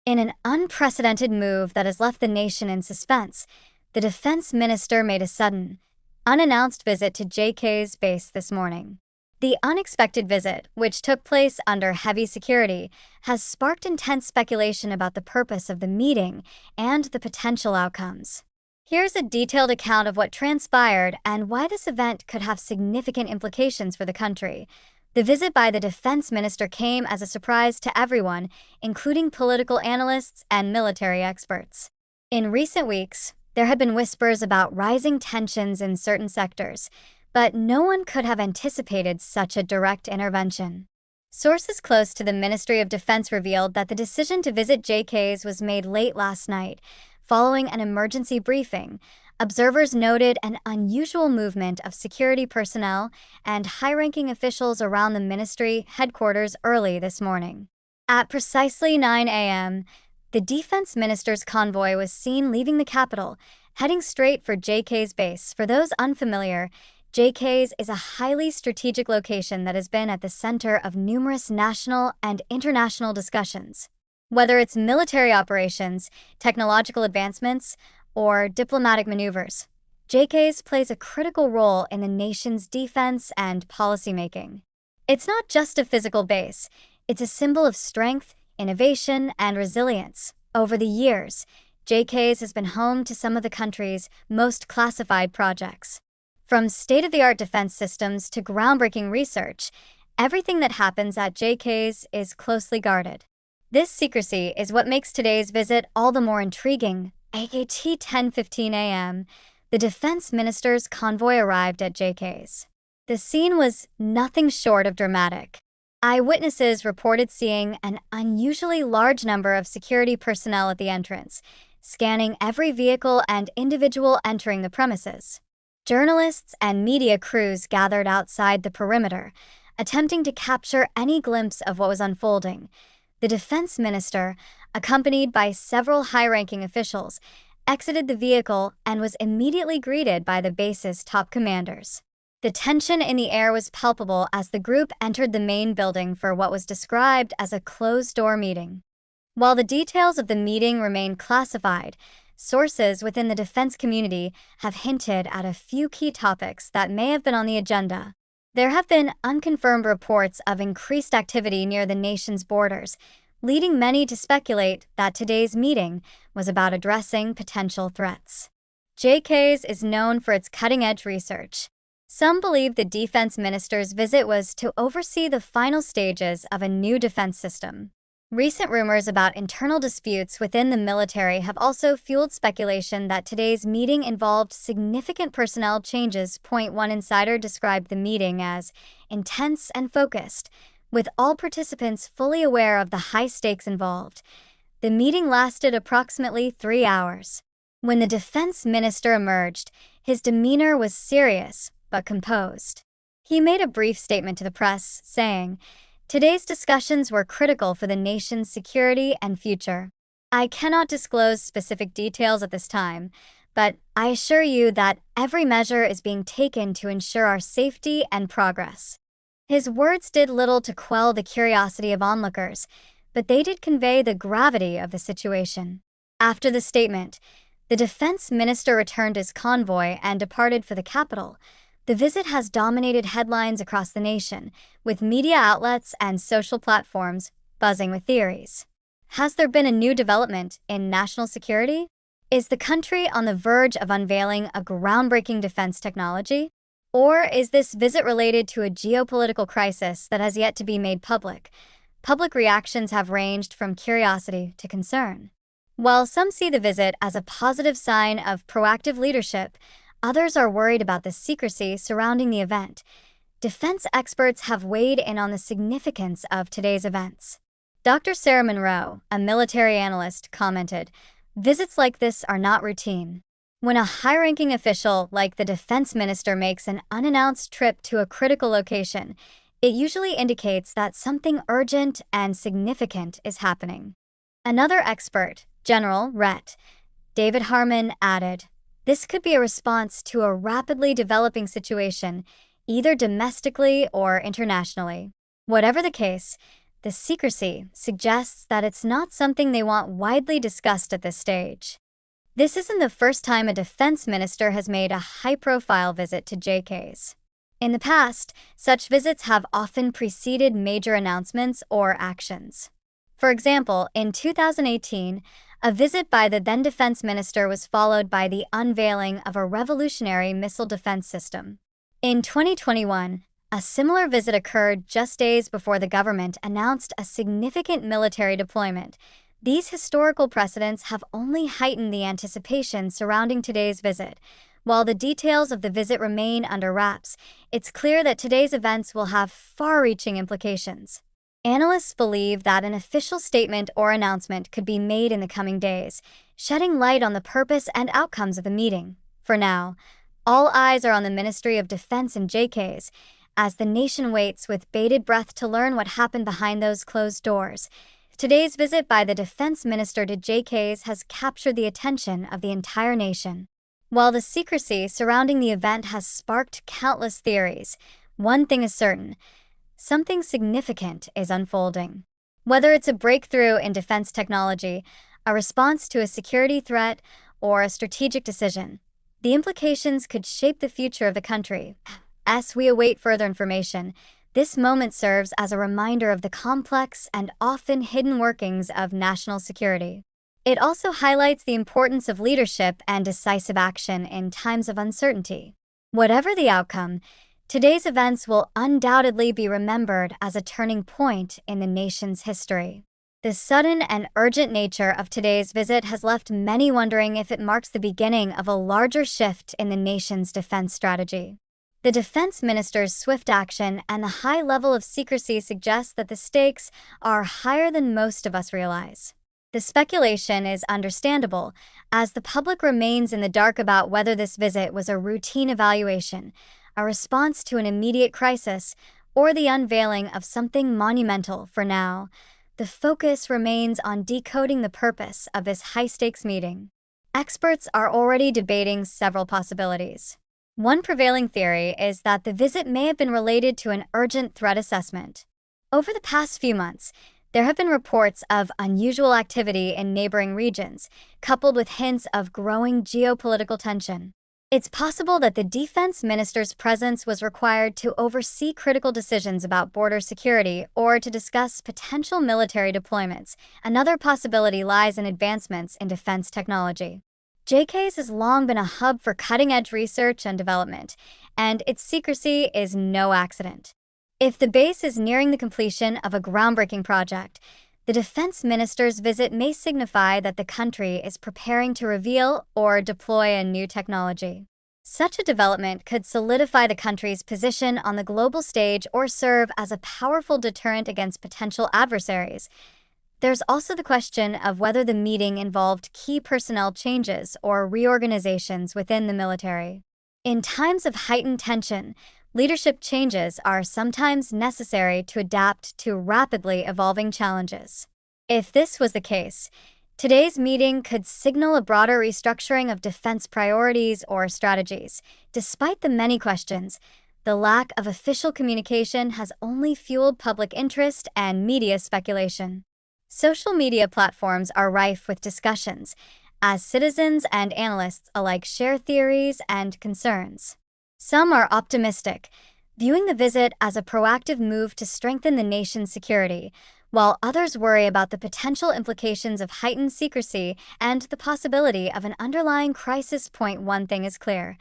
In an unprecedented move that has left the nation in suspense, the defense minister made a sudden, unannounced visit to JK's base this morning. The unexpected visit, which took place under heavy security, has sparked intense speculation about the purpose of the meeting and the potential outcomes. Here's a detailed account of what transpired and why this event could have significant implications for the country. The visit by the defense minister came as a surprise to everyone, including political analysts and military experts. In recent weeks, there had been whispers about rising tensions in certain sectors, but no one could have anticipated such a direct intervention. Sources close to the Ministry of Defense revealed that the decision to visit JK's was made late last night, following an emergency briefing. Observers noted an unusual movement of security personnel and high-ranking officials around the ministry headquarters early this morning. At precisely 9 a.m., the defense minister's convoy was seen leaving the capital, heading straight for JK's base. For those unfamiliar, JK's is a highly strategic location that has been at the center of numerous national and international discussions. Whether it's military operations, technological advancements, or diplomatic maneuvers, JK's plays a critical role in the nation's defense and policymaking. It's not just a physical base, it's a symbol of strength, innovation, and resilience. Over the years, JK's has been home to some of the country's most classified projects. From state-of-the-art defense systems to groundbreaking research, everything that happens at JK's is closely guarded. This secrecy is what makes today's visit all the more intriguing. At 10:15 a.m., the defense minister's convoy arrived at JK's. The scene was nothing short of dramatic. Eyewitnesses reported seeing an unusually large number of security personnel at the entrance, scanning every vehicle and individual entering the premises. Journalists and media crews gathered outside the perimeter, attempting to capture any glimpse of what was unfolding. The defense minister, accompanied by several high-ranking officials, exited the vehicle and was immediately greeted by the base's top commanders. The tension in the air was palpable as the group entered the main building for what was described as a closed-door meeting. While the details of the meeting remain classified, sources within the defense community have hinted at a few key topics that may have been on the agenda. There have been unconfirmed reports of increased activity near the nation's borders, leading many to speculate that today's meeting was about addressing potential threats. JK's is known for its cutting-edge research. Some believe the defense minister's visit was to oversee the final stages of a new defense system. Recent rumors about internal disputes within the military have also fueled speculation that today's meeting involved significant personnel changes. One insider described the meeting as intense and focused, with all participants fully aware of the high stakes involved. The meeting lasted approximately 3 hours. When the defense minister emerged, his demeanor was serious but composed. He made a brief statement to the press, saying, "Today's discussions were critical for the nation's security and future. I cannot disclose specific details at this time, but I assure you that every measure is being taken to ensure our safety and progress." His words did little to quell the curiosity of onlookers, but they did convey the gravity of the situation. After the statement, the defense minister returned his convoy and departed for the capital. The visit has dominated headlines across the nation, with media outlets and social platforms buzzing with theories. Has there been a new development in national security? Is the country on the verge of unveiling a groundbreaking defense technology? Or is this visit related to a geopolitical crisis that has yet to be made public? Public reactions have ranged from curiosity to concern. While some see the visit as a positive sign of proactive leadership, others are worried about the secrecy surrounding the event. Defense experts have weighed in on the significance of today's events. Dr. Sarah Monroe, a military analyst, commented, "Visits like this are not routine. When a high-ranking official like the defense minister makes an unannounced trip to a critical location, it usually indicates that something urgent and significant is happening." Another expert, General Ret. David Harmon, added, "This could be a response to a rapidly developing situation, either domestically or internationally. Whatever the case, The secrecy suggests that it's not something they want widely discussed at this stage. This isn't the first time a defense minister has made a high-profile visit to JK's. In the past, such visits have often preceded major announcements or actions. For example, in 2018, a visit by the then defense minister was followed by the unveiling of a revolutionary missile defense system. In 2021, a similar visit occurred just days before the government announced a significant military deployment. These historical precedents have only heightened the anticipation surrounding today's visit. While the details of the visit remain under wraps, it's clear that today's events will have far-reaching implications. Analysts believe that an official statement or announcement could be made in the coming days, shedding light on the purpose and outcomes of the meeting. For now, all eyes are on the Ministry of Defense and JK's, as the nation waits with bated breath to learn what happened behind those closed doors. Today's visit by the defense minister to JK's has captured the attention of the entire nation. While the secrecy surrounding the event has sparked countless theories, one thing is certain: something significant is unfolding. Whether it's a breakthrough in defense technology, a response to a security threat, or a strategic decision, the implications could shape the future of the country. As we await further information, this moment serves as a reminder of the complex and often hidden workings of national security. It also highlights the importance of leadership and decisive action in times of uncertainty. Whatever the outcome, today's events will undoubtedly be remembered as a turning point in the nation's history. The sudden and urgent nature of today's visit has left many wondering if it marks the beginning of a larger shift in the nation's defense strategy. The defense minister's swift action and the high level of secrecy suggest that the stakes are higher than most of us realize. The speculation is understandable, as the public remains in the dark about whether this visit was a routine evaluation, a response to an immediate crisis, or the unveiling of something monumental. For now, the focus remains on decoding the purpose of this high-stakes meeting. Experts are already debating several possibilities. One prevailing theory is that the visit may have been related to an urgent threat assessment. Over the past few months, there have been reports of unusual activity in neighboring regions, coupled with hints of growing geopolitical tension. It's possible that the defense minister's presence was required to oversee critical decisions about border security or to discuss potential military deployments. Another possibility lies in advancements in defense technology. JK's has long been a hub for cutting-edge research and development, and its secrecy is no accident. If the base is nearing the completion of a groundbreaking project, the defense minister's visit may signify that the country is preparing to reveal or deploy a new technology. Such a development could solidify the country's position on the global stage or serve as a powerful deterrent against potential adversaries. There's also the question of whether the meeting involved key personnel changes or reorganizations within the military. In times of heightened tension, leadership changes are sometimes necessary to adapt to rapidly evolving challenges. If this was the case, today's meeting could signal a broader restructuring of defense priorities or strategies. Despite the many questions, the lack of official communication has only fueled public interest and media speculation. Social media platforms are rife with discussions, as citizens and analysts alike share theories and concerns. Some are optimistic, viewing the visit as a proactive move to strengthen the nation's security, while others worry about the potential implications of heightened secrecy and the possibility of an underlying crisis. One thing is clear: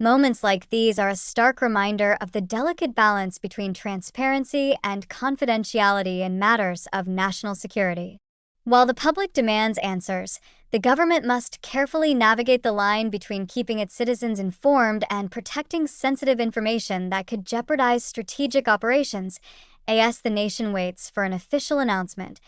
moments like these are a stark reminder of the delicate balance between transparency and confidentiality in matters of national security. While the public demands answers, the government must carefully navigate the line between keeping its citizens informed and protecting sensitive information that could jeopardize strategic operations. As the nation waits for an official announcement,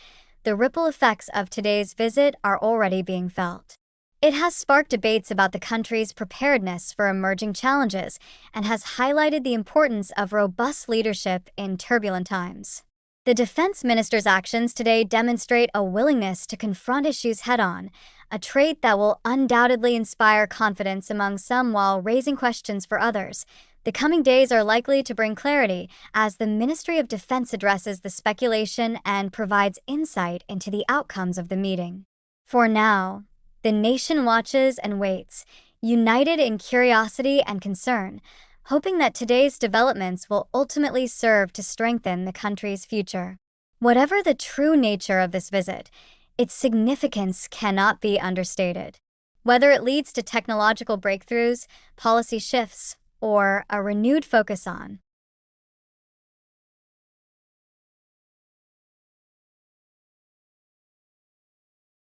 the ripple effects of today's visit are already being felt. It has sparked debates about the country's preparedness for emerging challenges and has highlighted the importance of robust leadership in turbulent times. The defense minister's actions today demonstrate a willingness to confront issues head-on, a trait that will undoubtedly inspire confidence among some while raising questions for others. The coming days are likely to bring clarity as the Ministry of Defense addresses the speculation and provides insight into the outcomes of the meeting. For now, the nation watches and waits, united in curiosity and concern, hoping that today's developments will ultimately serve to strengthen the country's future. Whatever the true nature of this visit, its significance cannot be understated. Whether it leads to technological breakthroughs, policy shifts, or a renewed focus on